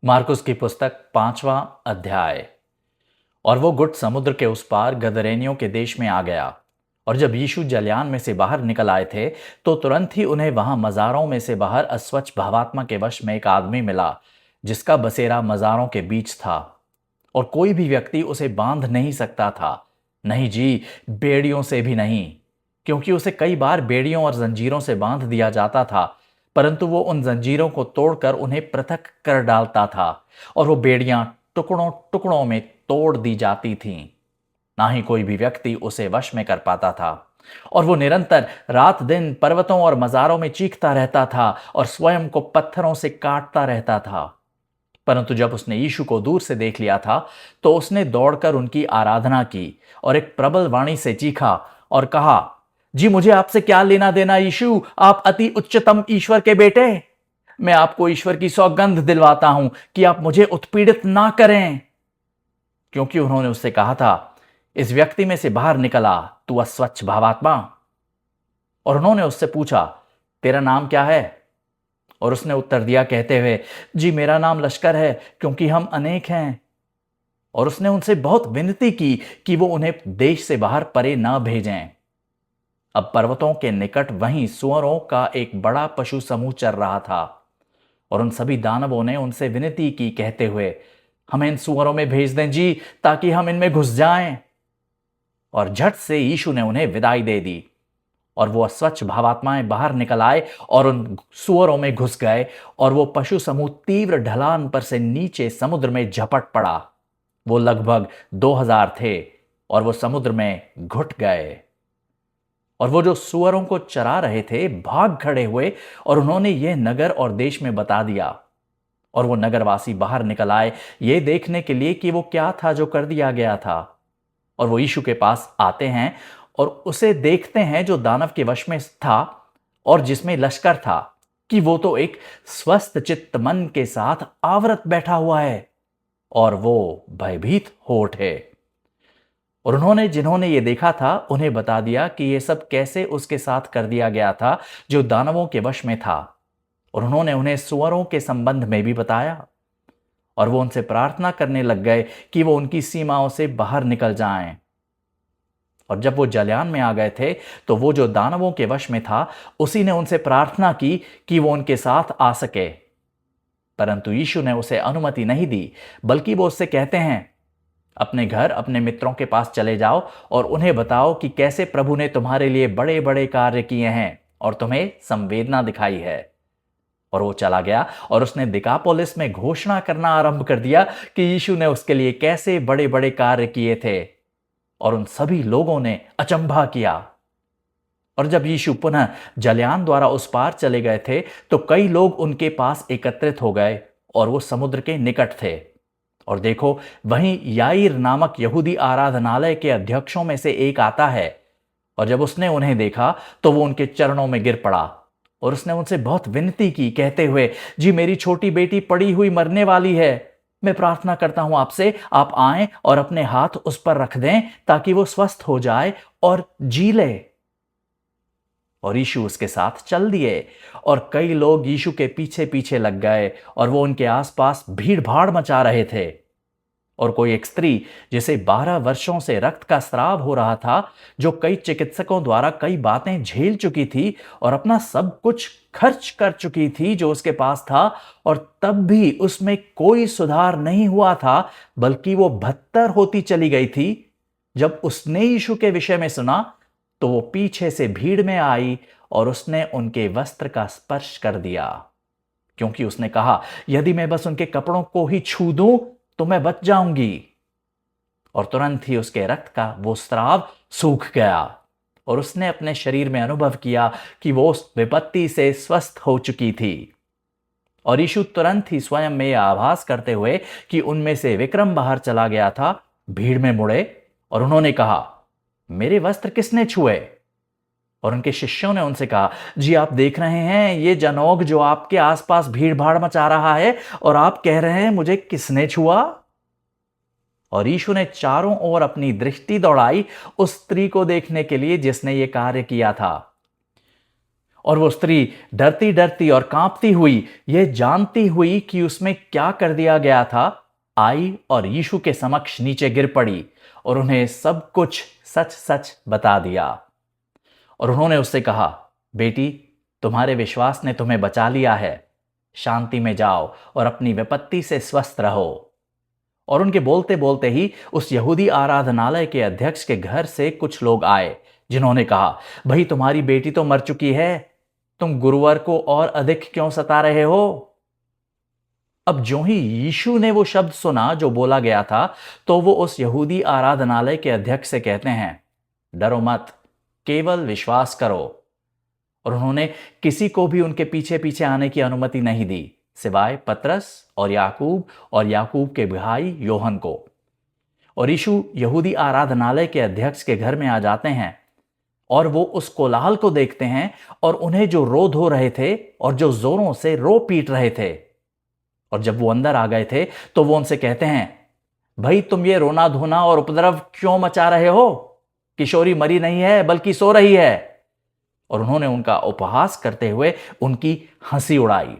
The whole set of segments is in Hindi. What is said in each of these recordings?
मार्कुस की पुस्तक 5वां अध्याय। और वो गुट समुद्र के उस पार गदरेनियों के देश में आ गया। और जब यीशु जलयान में से बाहर निकल आए थे तो तुरंत ही उन्हें वहां मज़ारों में से बाहर अस्वच्छ भावात्मा के वश में एक आदमी मिला, जिसका बसेरा मज़ारों के बीच था। और कोई भी व्यक्ति उसे बांध नहीं सकता था, नहीं जी, बेड़ियों से भी नहीं, क्योंकि उसे कई बार बेड़ियों और जंजीरों से बांध दिया जाता था। परंतु वो उन जंजीरों को तोड़कर उन्हें पृथक कर डालता था, और वो बेड़ियां टुकड़ों टुकड़ों में तोड़ दी जाती थीं। ना ही कोई भी व्यक्ति उसे वश में कर पाता था। और वो निरंतर रात दिन पर्वतों और मज़ारों में चीखता रहता था और स्वयं को पत्थरों से काटता रहता था। परंतु जब उसने यीशु को दूर से देख लिया था तो उसने दौड़कर उनकी आराधना की और एक प्रबल वाणी से चीखा और कहा, जी मुझे आपसे क्या लेना देना यीशु, आप अति उच्चतम ईश्वर के बेटे। मैं आपको ईश्वर की सौगंध दिलवाता हूं कि आप मुझे उत्पीड़ित ना करें। क्योंकि उन्होंने उससे कहा था, इस व्यक्ति में से बाहर निकला तू अस्वच्छ भावात्मा। और उन्होंने उससे पूछा, तेरा नाम क्या है? और उसने उत्तर दिया कहते हुए, जी मेरा नाम लश्कर है, क्योंकि हम अनेक हैं। और उसने उनसे बहुत विनती की कि वो उन्हें देश से बाहर परे ना भेजें। अब पर्वतों के निकट वहीं सुअरों का एक बड़ा पशु समूह चर रहा था। और उन सभी दानवों ने उनसे विनती की कहते हुए, हमें इन सुअरों में भेज दें जी, ताकि हम इनमें घुस जाएं। और झट से यीशु ने उन्हें विदाई दे दी। और वो अस्वच्छ भावात्माएं बाहर निकल आए और उन सुअरों में घुस गए। और वो पशु समूह तीव्र ढलान पर से नीचे समुद्र में झपट पड़ा। वो लगभग 2000 थे और वो समुद्र में घुट गए। और वो जो सुअरों को चरा रहे थे भाग खड़े हुए और उन्होंने यह नगर और देश में बता दिया। और वो नगरवासी बाहर निकल आए ये देखने के लिए कि वो क्या था जो कर दिया गया था। और वो यीशु के पास आते हैं और उसे देखते हैं जो दानव के वश में था और जिसमें लश्कर था, कि वो तो एक स्वस्थ चित्त मन के साथ आवरत बैठा हुआ है, और वो भयभीत हो उठे। और उन्होंने जिन्होंने ये देखा था उन्हें बता दिया कि ये सब कैसे उसके साथ कर दिया गया था जो दानवों के वश में था। और उन्होंने उन्हें सुअरों के संबंध में भी बताया। और वो उनसे प्रार्थना करने लग गए कि वो उनकी सीमाओं से बाहर निकल जाएं। और जब वो जलयान में आ गए थे तो वो जो दानवों के वश में था उसी ने उनसे प्रार्थना की कि वो उनके साथ आ सके। परंतु यीशु ने उसे अनुमति नहीं दी, बल्कि वो उससे कहते हैं, अपने घर अपने मित्रों के पास चले जाओ और उन्हें बताओ कि कैसे प्रभु ने तुम्हारे लिए बड़े बड़े कार्य किए हैं और तुम्हें संवेदना दिखाई है। और वो चला गया और उसने दिकापोलिस में घोषणा करना आरंभ कर दिया कि यीशु ने उसके लिए कैसे बड़े बड़े कार्य किए थे। और उन सभी लोगों ने अचंभा किया। और जब यीशु पुनः जलयान द्वारा उस पार चले गए थे तो कई लोग उनके पास एकत्रित हो गए और वो समुद्र के निकट थे। और देखो, वहीं याईर नामक यहूदी आराधनालय के अध्यक्षों में से एक आता है। और जब उसने उन्हें देखा तो वो उनके चरणों में गिर पड़ा और उसने उनसे बहुत विनती की कहते हुए, जी मेरी छोटी बेटी पड़ी हुई मरने वाली है, मैं प्रार्थना करता हूं आपसे, आप आएं और अपने हाथ उस पर रख दें ताकि वो स्वस्थ हो जाए और जी ले। और यीशु उसके साथ चल दिए और कई लोग यीशु के पीछे पीछे लग गए और वो उनके आसपास भीड़ भाड़ मचा रहे थे। और कोई एक स्त्री जिसे 12 वर्षों से रक्त का स्राव हो रहा था, जो कई चिकित्सकों द्वारा कई बातें झेल चुकी थी और अपना सब कुछ खर्च कर चुकी थी जो उसके पास था, और तब भी उसमें कोई सुधार नहीं हुआ था बल्कि वो बदतर होती चली गई थी, जब उसने यीशु के विषय में सुना तो वो पीछे से भीड़ में आई और उसने उनके वस्त्र का स्पर्श कर दिया, क्योंकि उसने कहा, यदि मैं बस उनके कपड़ों को ही छू दूं तो मैं बच जाऊंगी। और तुरंत ही उसके रक्त का वो स्राव सूख गया और उसने अपने शरीर में अनुभव किया कि वो उस विपत्ति से स्वस्थ हो चुकी थी। और यीशु तुरंत ही स्वयं में यह आभास करते हुए कि उनमें से विक्रम बाहर चला गया था, भीड़ में मुड़े और उन्होंने कहा, मेरे वस्त्र किसने छुए? और उनके शिष्यों ने उनसे कहा, जी आप देख रहे हैं ये जनोग जो आपके आसपास भीड़ भाड़ मचा रहा है, और आप कह रहे हैं मुझे किसने छुआ? और यीशु ने चारों ओर अपनी दृष्टि दौड़ाई उस स्त्री को देखने के लिए जिसने ये कार्य किया था। और वो स्त्री डरती डरती और कांपती हुई, ये जानती हुई कि उसमें क्या कर दिया गया था, आई और यीशु के समक्ष नीचे गिर पड़ी और उन्हें सब कुछ सच सच बता दिया। और उन्होंने उससे कहा, बेटी, तुम्हारे विश्वास ने तुम्हें बचा लिया है, शांति में जाओ और अपनी विपत्ति से स्वस्थ रहो। और उनके बोलते बोलते ही उस यहूदी आराधनालय के अध्यक्ष के घर से कुछ लोग आए, जिन्होंने कहा, भाई तुम्हारी बेटी तो मर चुकी है, तुम गुरुवर को और अधिक क्यों सता रहे हो? अब जो ही यीशु ने वो शब्द सुना जो बोला गया था, तो वो उस यहूदी आराधनालय के अध्यक्ष से कहते हैं, डरो मत, केवल विश्वास करो। और उन्होंने किसी को भी उनके पीछे पीछे आने की अनुमति नहीं दी, सिवाय पतरस और याकूब के भाई योहन को। और यीशु यहूदी आराधनालय के अध्यक्ष के घर में आ जाते हैं और वो उस कोलाहल को देखते हैं और उन्हें जो रोध हो रहे थे और जो जोरों से रो पीट रहे थे। और जब वो अंदर आ गए थे तो वो उनसे कहते हैं, भाई तुम ये रोना धोना और उपद्रव क्यों मचा रहे हो? किशोरी मरी नहीं है बल्कि सो रही है। और उन्होंने उनका उपहास करते हुए उनकी हंसी उड़ाई।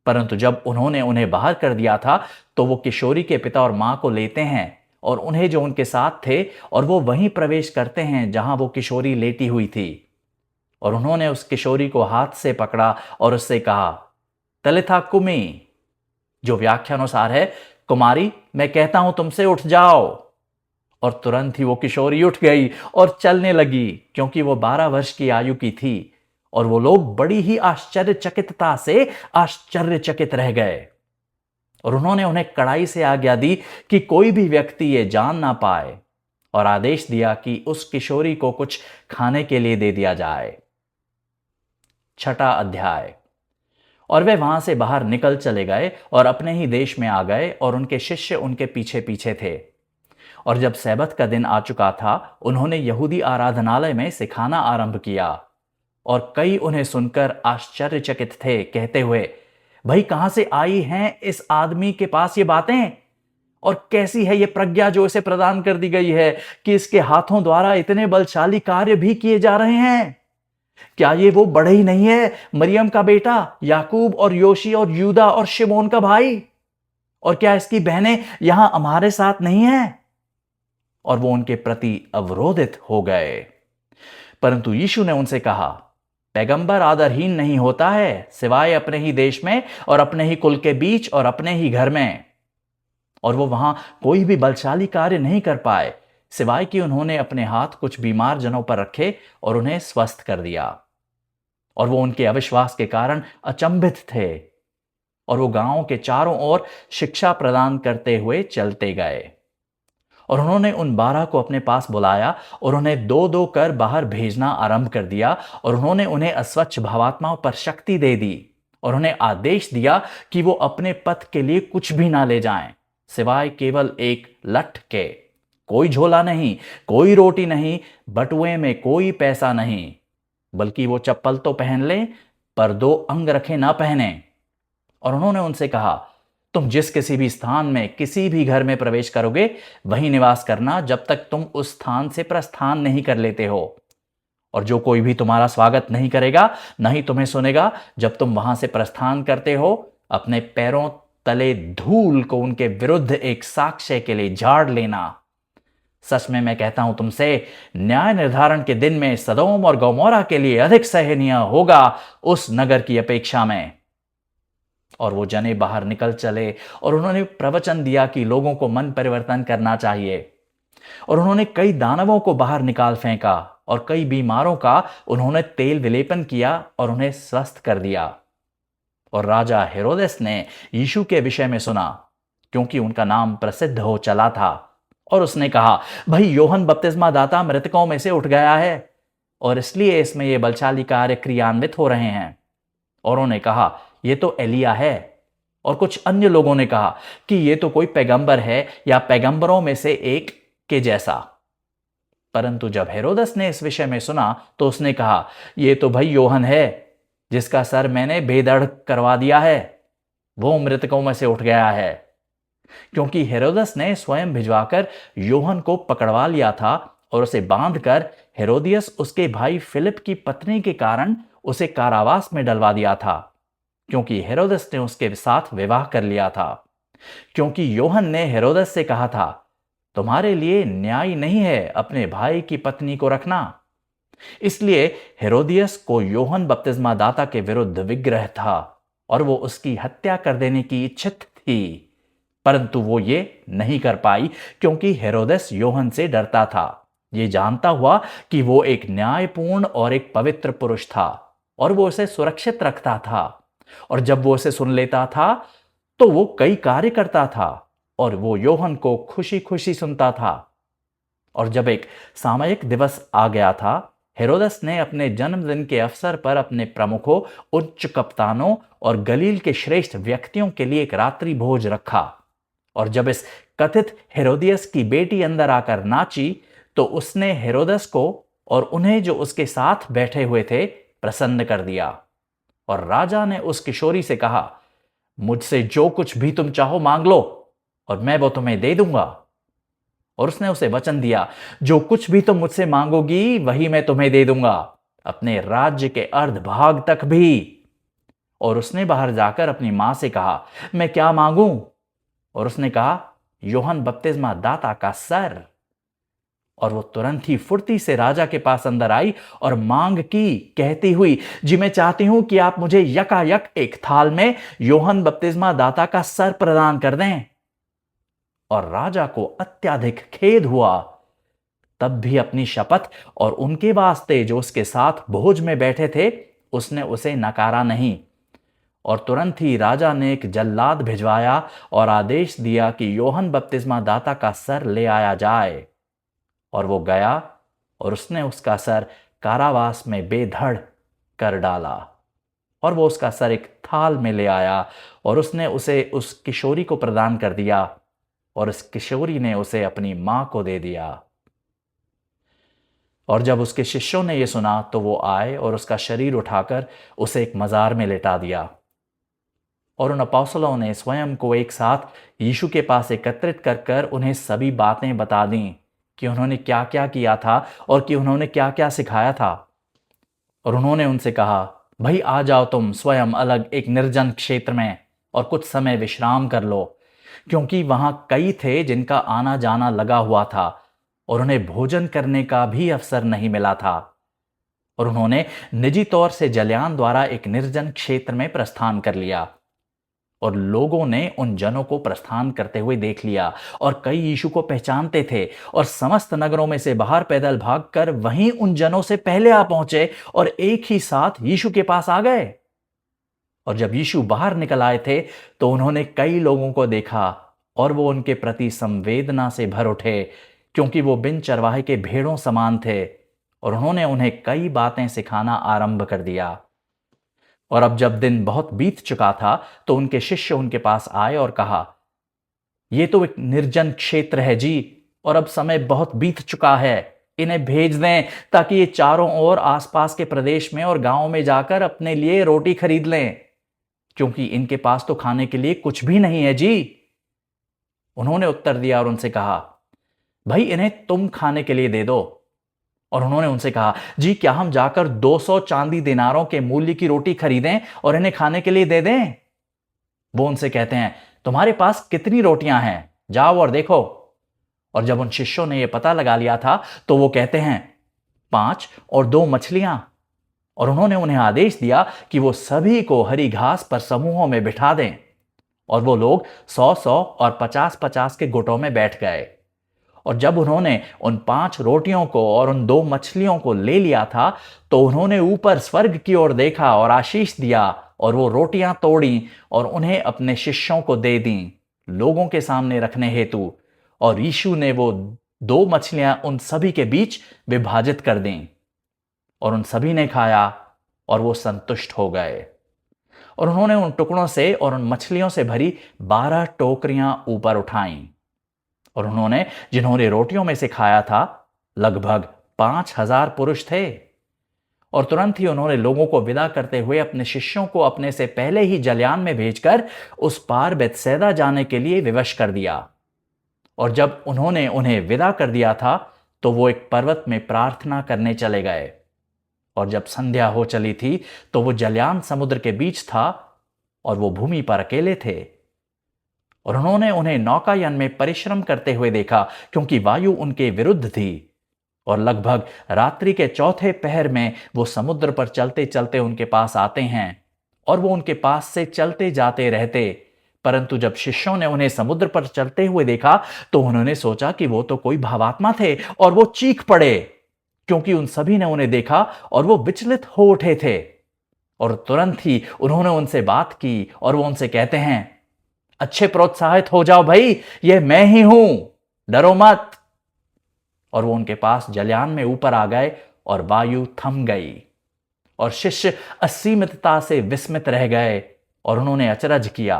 परंतु जब उन्होंने उन्हें बाहर कर दिया था तो वो किशोरी के पिता और मां को लेते हैं और उन्हें जो उनके साथ थे और वो वहीं प्रवेश करते हैं जहां वो किशोरी लेटी हुई थी। और उन्होंने उस किशोरी को हाथ से पकड़ा और उससे कहा, तलिथा कुमी, जो व्याख्यानुसार है, कुमारी मैं कहता हूं तुमसे उठ जाओ। और तुरंत ही वो किशोरी उठ गई और चलने लगी, क्योंकि वो 12 वर्ष की आयु की थी। और वो लोग बड़ी ही आश्चर्यचकितता से आश्चर्यचकित रह गए। और उन्होंने उन्हें कड़ाई से आज्ञा दी कि कोई भी व्यक्ति ये जान ना पाए, और आदेश दिया कि उस किशोरी को कुछ खाने के लिए दे दिया जाए। 6वां अध्याय। और वे वहां से बाहर निकल चले गए और अपने ही देश में आ गए, और उनके शिष्य उनके पीछे पीछे थे। और जब सैबत का दिन आ चुका था, उन्होंने यहूदी आराधनालय में सिखाना आरंभ किया। और कई उन्हें सुनकर आश्चर्यचकित थे, कहते हुए, भाई कहां से आई हैं इस आदमी के पास ये बातें? और कैसी है ये प्रज्ञा जो इसे प्रदान कर दी गई है कि इसके हाथों द्वारा इतने बलशाली कार्य भी किए जा रहे हैं? क्या ये वो बड़े ही नहीं है, मरियम का बेटा, याकूब और योशी और यूदा और शिमोन का भाई? और क्या इसकी बहनें यहां हमारे साथ नहीं हैं? और वो उनके प्रति अवरोधित हो गए। परंतु यीशु ने उनसे कहा, पैगंबर आदरहीन नहीं होता है, सिवाय अपने ही देश में और अपने ही कुल के बीच और अपने ही घर में। और वो वहां कोई भी बलशाली कार्य नहीं कर पाए, सिवाय कि उन्होंने अपने हाथ कुछ बीमार जनों पर रखे और उन्हें स्वस्थ कर दिया। और वो उनके अविश्वास के कारण अचंभित थे। और वो गांवों के चारों ओर शिक्षा प्रदान करते हुए चलते गए। और उन्होंने उन 12 को अपने पास बुलाया और उन्हें दो दो कर बाहर भेजना आरंभ कर दिया। और उन्होंने उन्हें अस्वच्छ भावात्माओं पर शक्ति दे दी और उन्हें आदेश दिया कि वो अपने पथ के लिए कुछ भी ना ले जाएं, सिवाय केवल एक लठ के। कोई झोला नहीं, कोई रोटी नहीं, बटुए में कोई पैसा नहीं, बल्कि वो चप्पल तो पहन लें, पर 2 अंग रखे ना पहने। और उन्होंने उनसे कहा, तुम जिस किसी भी स्थान में किसी भी घर में प्रवेश करोगे, वहीं निवास करना जब तक तुम उस स्थान से प्रस्थान नहीं कर लेते हो। और जो कोई भी तुम्हारा स्वागत नहीं करेगा, न ही तुम्हें सुनेगा जब तुम वहां से प्रस्थान करते हो, अपने पैरों तले धूल को उनके विरुद्ध एक साक्ष्य के लिए झाड़ लेना। सच में मैं कहता हूं तुमसे, न्याय निर्धारण के दिन में सदोम और गमोरा के लिए अधिक सहनीय होगा उस नगर की अपेक्षा में। और वो जने बाहर निकल चले और उन्होंने प्रवचन दिया कि लोगों को मन परिवर्तन करना चाहिए। और उन्होंने कई दानवों को बाहर निकाल फेंका और कई बीमारों का उन्होंने तेल विलेपन किया और उन्हें स्वस्थ कर दिया। और राजा हेरोदेस ने यीशु के विषय में सुना, क्योंकि उनका नाम प्रसिद्ध हो चला था। और उसने कहा, भाई योहन बपतिस्मा दाता मृतकों में से उठ गया है, और इसलिए इसमें ये बलशाली कार्य क्रियान्वित हो रहे हैं। और उन्होंने कहा, ये तो एलिया है। और कुछ अन्य लोगों ने कहा कि ये तो कोई पैगंबर है या पैगंबरों में से एक के जैसा। परंतु जब हेरोदस ने इस विषय में सुना तो उसने कहा, ये तो भाई योहन है, जिसका सर मैंने बेधड़ करवा दिया है। वो मृतकों में से उठ गया है। क्योंकि हेरोदस ने स्वयं भिजवाकर योहन को पकड़वा लिया था और उसे बांधकर हेरोदियस उसके भाई फिलिप की पत्नी के कारण उसे कारावास में डलवा दिया था, क्योंकि हेरोदस ने उसके साथ विवाह कर लिया था। क्योंकि योहन ने हेरोदस से कहा था, तुम्हारे लिए न्याय नहीं है अपने भाई की पत्नी को रखना। इसलिए हेरोदियस को योहन बपतिस्मा दाता के विरुद्ध विग्रह था और वो उसकी हत्या कर देने की इच्छित थी, परंतु वो ये नहीं कर पाई, क्योंकि हेरोदेस योहन से डरता था, ये जानता हुआ कि वो एक न्यायपूर्ण और एक पवित्र पुरुष था और वो उसे सुरक्षित रखता था। और जब वो उसे सुन लेता था तो वो कई कार्य करता था और वो योहन को खुशी खुशी सुनता था। और जब एक सामयिक दिवस आ गया था, हेरोदस ने अपने जन्मदिन के अवसर पर अपने प्रमुखों, उच्च कप्तानों और गलील के श्रेष्ठ व्यक्तियों के लिए एक रात्रि भोज रखा। और जब इस कथित हेरोदियस की बेटी अंदर आकर नाची, तो उसने हेरोदस को और उन्हें जो उसके साथ बैठे हुए थे प्रसन्न कर दिया। और राजा ने उस किशोरी से कहा, मुझसे जो कुछ भी तुम चाहो मांग लो और मैं वो तुम्हें दे दूंगा। और उसने उसे वचन दिया, जो कुछ भी तुम मुझसे मांगोगी वही मैं तुम्हें दे दूंगा, अपने राज्य के अर्ध भाग तक भी। और उसने बाहर जाकर अपनी मां से कहा, मैं क्या मांगूं? और उसने कहा, योहन बपतिस्मा दाता का सर। और वो तुरंत ही फुर्ती से राजा के पास अंदर आई और मांग की, कहती हुई, जी मैं चाहती हूं कि आप मुझे यकायक एक थाल में योहन बपतिस्मा दाता का सर प्रदान कर दें। और राजा को अत्यधिक खेद हुआ, तब भी अपनी शपथ और उनके वास्ते जो उसके साथ भोज में बैठे थे, उसने उसे नकारा नहीं। और तुरंत ही राजा ने एक जल्लाद भिजवाया और आदेश दिया कि योहन बपतिस्मा दाता का सर ले आया जाए। और वो गया और उसने उसका सर कारावास में बेधड़ कर डाला। और वो उसका सर एक थाल में ले आया और उसने उसे उस किशोरी को प्रदान कर दिया और उस किशोरी ने उसे अपनी मां को दे दिया। और जब उसके शिष्यों ने यह सुना तो वो आए और उसका शरीर उठाकर उसे एक मजार में लेटा दिया। और उन अपोस्तलों ने स्वयं को एक साथ यीशु के पास एकत्रित कर कर उन्हें सभी बातें बता दी कि उन्होंने क्या क्या किया था और कि उन्होंने क्या क्या सिखाया था। और उन्होंने उनसे कहा, भाई आ जाओ तुम स्वयं अलग एक निर्जन क्षेत्र में और कुछ समय विश्राम कर लो, क्योंकि वहां कई थे जिनका आना जाना लगा हुआ था और उन्हें भोजन करने का भी अवसर नहीं मिला था। और उन्होंने निजी तौर से जलयान द्वारा एक निर्जन क्षेत्र में प्रस्थान कर लिया। और लोगों ने उन जनों को प्रस्थान करते हुए देख लिया और कई यीशु को पहचानते थे और समस्त नगरों में से बाहर पैदल भागकर वहीं उन जनों से पहले आ पहुंचे और एक ही साथ यीशु के पास आ गए। और जब यीशु बाहर निकल आए थे तो उन्होंने कई लोगों को देखा और वो उनके प्रति संवेदना से भर उठे, क्योंकि वो बिन चरवाहे के भेड़ों समान थे। और उन्होंने उन्हें कई बातें सिखाना आरंभ कर दिया। और अब जब दिन बहुत बीत चुका था तो उनके शिष्य उनके पास आए और कहा, ये तो एक निर्जन क्षेत्र है जी, और अब समय बहुत बीत चुका है, इन्हें भेज दें ताकि ये चारों ओर आसपास के प्रदेश में और गांवों में जाकर अपने लिए रोटी खरीद लें, क्योंकि इनके पास तो खाने के लिए कुछ भी नहीं है जी। उन्होंने उत्तर दिया और उनसे कहा, भाई इन्हें तुम खाने के लिए दे दो। और उन्होंने उनसे कहा, जी क्या हम जाकर 200 चांदी दिनारों के मूल्य की रोटी खरीदें और इन्हें खाने के लिए दे दें? वो उनसे कहते हैं, तुम्हारे पास कितनी रोटियां हैं, जाओ और देखो। और जब उन शिष्यों ने यह पता लगा लिया था तो वो कहते हैं, 5 और 2 मछलियां। और उन्होंने उन्हें आदेश दिया कि वो सभी को हरी घास पर समूहों में बिठा दें। और वो लोग 100-100 और 50-50 के गुटों में बैठ गए। और जब उन्होंने उन 5 रोटियों को और उन 2 मछलियों को ले लिया था तो उन्होंने ऊपर स्वर्ग की ओर देखा और आशीष दिया और वो रोटियां तोड़ी और उन्हें अपने शिष्यों को दे दी लोगों के सामने रखने हेतु। और यीशु ने वो 2 मछलियां उन सभी के बीच विभाजित कर दी और उन सभी ने खाया और वो संतुष्ट हो गए। और उन्होंने उन टुकड़ों से और उन मछलियों से भरी 12 टोकरियां ऊपर उठाईं। और उन्होंने जिन्होंने रोटियों में से खाया था लगभग 5000 पुरुष थे। और तुरंत ही उन्होंने लोगों को विदा करते हुए अपने शिष्यों को अपने से पहले ही जलयान में भेजकर उस पार बेतसैदा जाने के लिए विवश कर दिया। और जब उन्होंने उन्हें विदा कर दिया था तो वो एक पर्वत में प्रार्थना करने चले गए। और जब संध्या हो चली थी तो वो जलयान समुद्र के बीच था और वो भूमि पर अकेले थे। और उन्होंने उन्हें नौकायन में परिश्रम करते हुए देखा, क्योंकि वायु उनके विरुद्ध थी। और लगभग रात्रि के चौथे पहर में वो समुद्र पर चलते चलते उनके पास आते हैं और वो उनके पास से चलते जाते रहते। परंतु जब शिष्यों ने उन्हें समुद्र पर चलते हुए देखा तो उन्होंने सोचा कि वो तो कोई भावात्मा थे और वो चीख पड़े, क्योंकि उन सभी ने उन्हें देखा और वो विचलित हो उठे थे। और तुरंत ही उन्होंने उनसे बात की और वो उनसे कहते हैं, अच्छे प्रोत्साहित हो जाओ भाई, ये मैं ही हूं, डरो मत। और वो उनके पास जलयान में ऊपर आ गए और वायु थम गई। और शिष्य असीमितता से विस्मित रह गए और उन्होंने अचरज किया,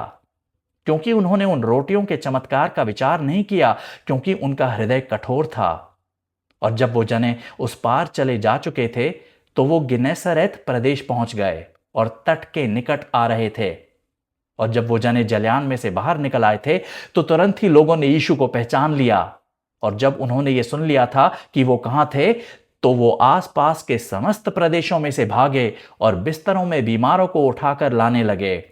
क्योंकि उन्होंने उन रोटियों के चमत्कार का विचार नहीं किया, क्योंकि उनका हृदय कठोर था। और जब वो जने उस पार चले जा चुके थे तो वो गिनेसरेत प्रदेश पहुंच गए और तट के निकट आ रहे थे। और जब वो जने जलयान में से बाहर निकल आए थे तो तुरंत ही लोगों ने यीशु को पहचान लिया। और जब उन्होंने ये सुन लिया था कि वो कहां थे तो वो आसपास के समस्त प्रदेशों में से भागे और बिस्तरों में बीमारों को उठाकर लाने लगे।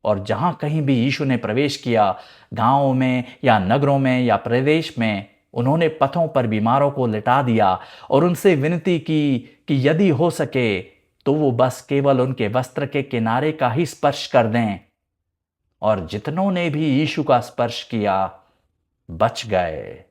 और जहां कहीं भी यीशु ने प्रवेश किया, गांवों में या नगरों में या प्रदेश में, उन्होंने पथों पर बीमारों को लिटा दिया और उनसे विनती की कि यदि हो सके तो वो बस केवल उनके वस्त्र के किनारे का ही स्पर्श कर दें। और जितनों ने भी यीशु का स्पर्श किया बच गए।